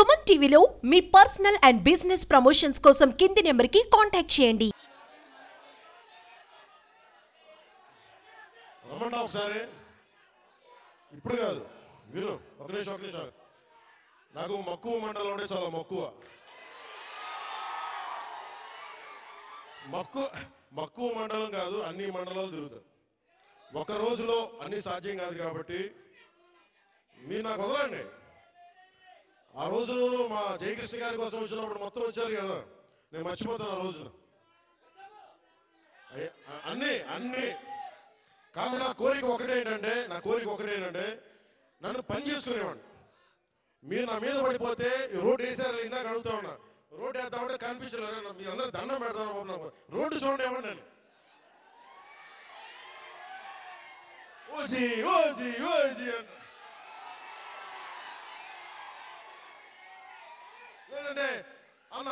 సుమన్ టీవీలో మీ personal and business promotions కోసం కింది నెంబర్కి కాంటాక్ట్ చేయండి. రమ్మన్నా ఒకసారి, ఇప్పుడు కాదు, విను, ఒక నిమిషం. నాకు మక్కువ మండలం అంటే చాలా మక్కువ మండలం కాదు, అన్ని మండలాలు తిరుగుతారు. ఒక రోజులో అన్ని సాధ్యం కాదు కాబట్టి మీరు నాకు వదలండి. ఆ రోజు మా జయకృష్ణ గారి కోసం వచ్చినప్పుడు మొత్తం వచ్చారు కదా, నేను మర్చిపోతాను ఆ రోజున. అన్ని కాదు. నా కోరిక ఒకటేంటంటే నన్ను పని చేసుకునేవాడు. మీరు నా మీద పడిపోతే రోడ్డు వేసారు, ఇందాక అడుగుతా ఉన్నా, రోడ్డు వేద్దామంటే కనిపించలేరు. మీ అందరూ దండం పెడతాను, రోడ్డు చూడండి ఏమండి నేను. ఓజీ అంట. లేదంటే అన్న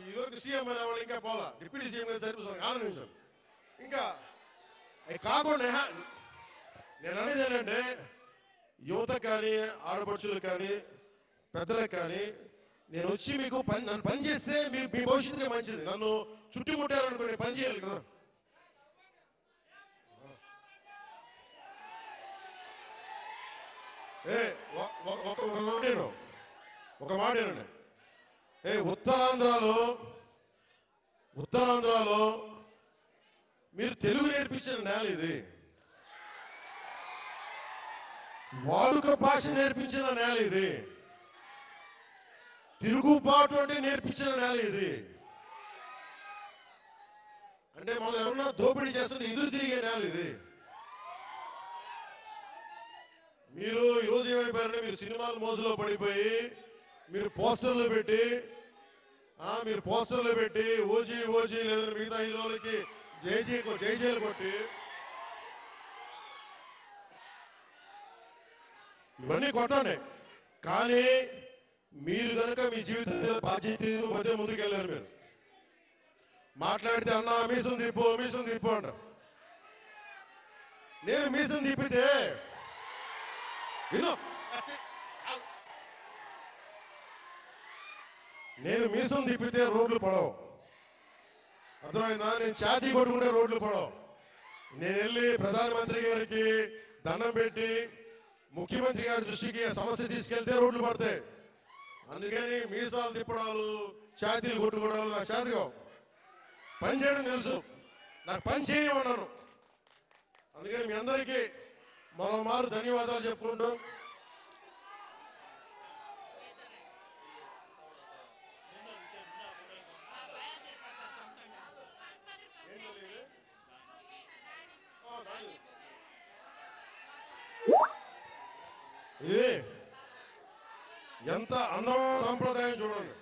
ఇదివరకు సీఎం అయిన వాళ్ళు ఇంకా పోలా, డిప్యూటీ సీఎం గారు సరిపోతాను ఆనందించాను. ఇంకా అవి కాకుండా నేను అనేది ఏంటంటే, యువత కానీ, ఆడపడుచులు కానీ, పెద్దలకు కానీ, నేను వచ్చి మీకు నన్ను పని చేస్తే మీ భవిష్యత్తుకే మంచిది. నన్ను చుట్టుముట్టారనుకో, నేను పని చేయాలి కదా. ఒక మాటేనండి. ఉత్తరాంధ్రలో మీరు తెలుగు నేర్పించిన నేల ఇది, వాడుక భాష నేర్పించిన నేల ఇది, తిరుగుబాటు అంటే నేర్పించిన నేల ఇది. అంటే మనం ఎవరన్నా దోపిడీ చేస్తుంటే ఎదురు తిరిగే నేల ఇది. మీరు ఈరోజు ఏమైపోయారంటే, మీరు సినిమాల మోజులో పడిపోయి మీరు పోస్టర్లు పెట్టి ఓజీ లేదని మిగతా హీరోలకి జైజీలు కొట్టి ఇవన్నీ కొట్టండి. కానీ మీరు కనుక మీ జీవితంలో బాధ్యత మధ్య ముందుకెళ్ళారు. మీరు మాట్లాడితే అన్నా మీసం తిప్పు అంటారు. నేను మీసం తిప్పితే రోడ్లు పడవు, అర్థమైందా? నేను ఛాతీ కొట్టుకుంటే రోడ్లు పడవు. నేను వెళ్ళి ప్రధానమంత్రి గారికి దండం పెట్టి ముఖ్యమంత్రి గారి దృష్టికి సమస్య తీసుకెళ్తే రోడ్లు పడతాయి. అందుకని మీసాలు తిప్పడాలు, ఛాతీలు కొట్టుకోవడాలు నాకు చేతగా. పని చేయడం తెలుసు, నాకు పని చేయమన్నాను. అందుకని మీ అందరికీ మరోమారు ధన్యవాదాలు చెప్పుకుంటూ, ఇది ఎంత అందమైన సంప్రదాయం చూడండి.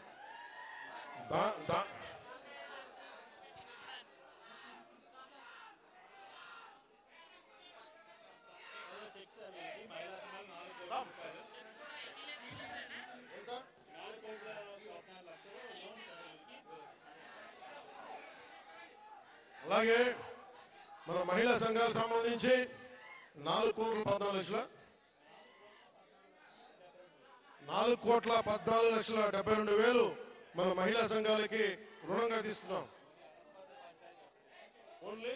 అలాగే మన మహిళా సంఘాలకు సంబంధించి 4,14,72,000 మన మహిళా సంఘాలకి రుణంగా తీస్తున్నాం. ఓన్లీ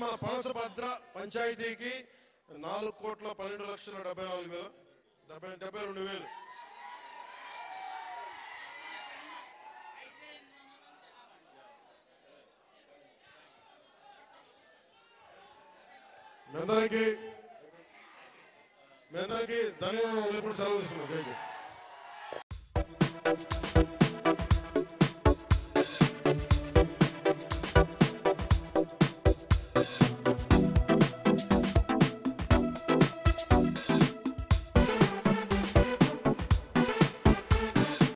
మన పనసభద్ర పంచాయతీకి 4,12,74,000 మీ అందరికీ ధన్యవాదాలు. సెలవు తీసుకున్నాం.